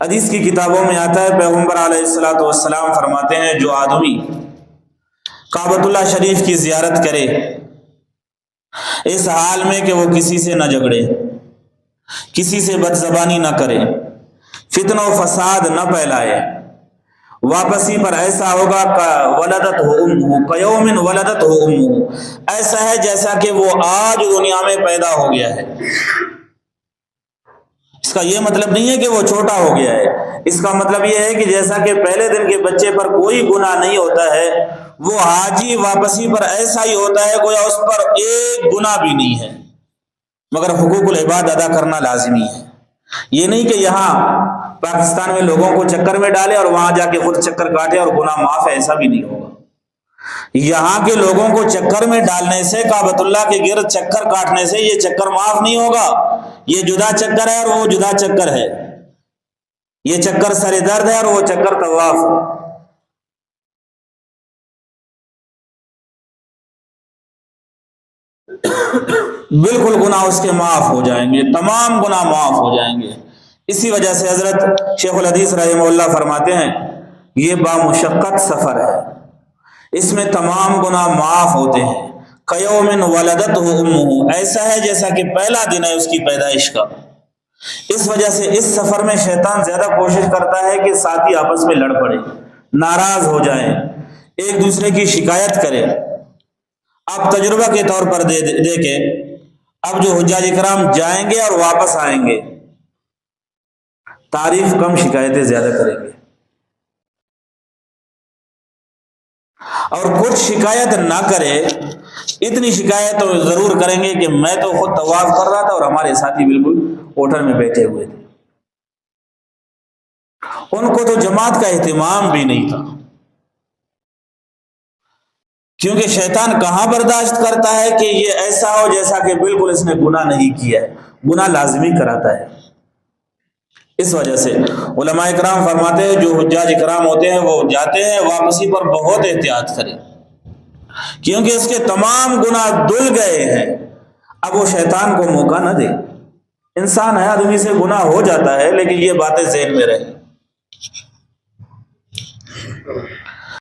حدیث کی کتابوں میں آتا ہے، پیغمبر علیہ الصلوۃ والسلام فرماتے ہیں جو آدمی کعبۃ اللہ شریف کی زیارت کرے اس حال میں کہ وہ کسی سے نہ جھگڑے، کسی سے بدزبانی نہ کرے، فتنہ و فساد نہ پھیلائے، واپسی پر ایسا ہوگا کیوم ولدتہ امہ، ایسا ہے جیسا کہ وہ آج دنیا میں پیدا ہو گیا ہے۔ اس کا یہ مطلب نہیں ہے کہ وہ چھوٹا ہو گیا ہے، اس کا مطلب یہ ہے کہ جیسا کہ پہلے دن کے بچے پر کوئی گناہ نہیں ہوتا ہے، وہ حاجی واپسی پر ایسا ہی ہوتا ہے، گویا اس پر ایک گناہ بھی نہیں ہے، مگر حقوق العباد ادا کرنا لازمی ہے۔ یہ نہیں کہ یہاں پاکستان میں لوگوں کو چکر میں ڈالے اور وہاں جا کے خود چکر کاٹے اور گناہ معاف ہے، ایسا بھی نہیں ہوگا۔ یہاں کے لوگوں کو چکر میں ڈالنے سے، کعبۃ اللہ کے گرد چکر کاٹنے سے یہ چکر معاف نہیں ہوگا۔ یہ جدا چکر ہے اور وہ جدا چکر ہے، یہ چکر سر درد ہے اور وہ چکر طواف ہے۔ بالکل گناہ اس کے معاف ہو جائیں گے، تمام گناہ معاف ہو جائیں گے۔ اسی وجہ سے حضرت شیخ الحدیث رحمہ اللہ فرماتے ہیں یہ بامشقت سفر ہے، اس میں تمام گناہ معاف ہوتے ہیں۔ قیوم ولدتہ امہ، ایسا ہے جیسا کہ پہلا دن ہے اس کی پیدائش کا۔ اس وجہ سے اس سفر میں شیطان زیادہ کوشش کرتا ہے کہ ساتھی آپس میں لڑ پڑے، ناراض ہو جائیں، ایک دوسرے کی شکایت کرے۔ آپ تجربہ کے طور پر دیکھیں، اب جو حجاج کرام جائیں گے اور واپس آئیں گے، تعریف کم شکایتیں زیادہ کریں گے، اور کچھ شکایت نہ کرے، اتنی شکایت تو ضرور کریں گے کہ میں تو خود طواف کر رہا تھا اور ہمارے ساتھی بالکل ہوٹل میں بیٹھے ہوئے تھے، ان کو تو جماعت کا اہتمام بھی نہیں تھا۔ کیونکہ شیطان کہاں برداشت کرتا ہے کہ یہ ایسا ہو جیسا کہ بالکل اس نے گناہ نہیں کیا ہے، گناہ لازمی کراتا ہے۔ اس وجہ سے علماء کرام فرماتے ہیں جو حجاج کرام ہوتے ہیں وہ جاتے ہیں، واپسی پر بہت احتیاط کریں، کیونکہ اس کے تمام گناہ دھل گئے ہیں، اب وہ شیطان کو موقع نہ دے۔ انسان ہے، آدمی سے گناہ ہو جاتا ہے، لیکن یہ باتیں ذہن میں رہیں۔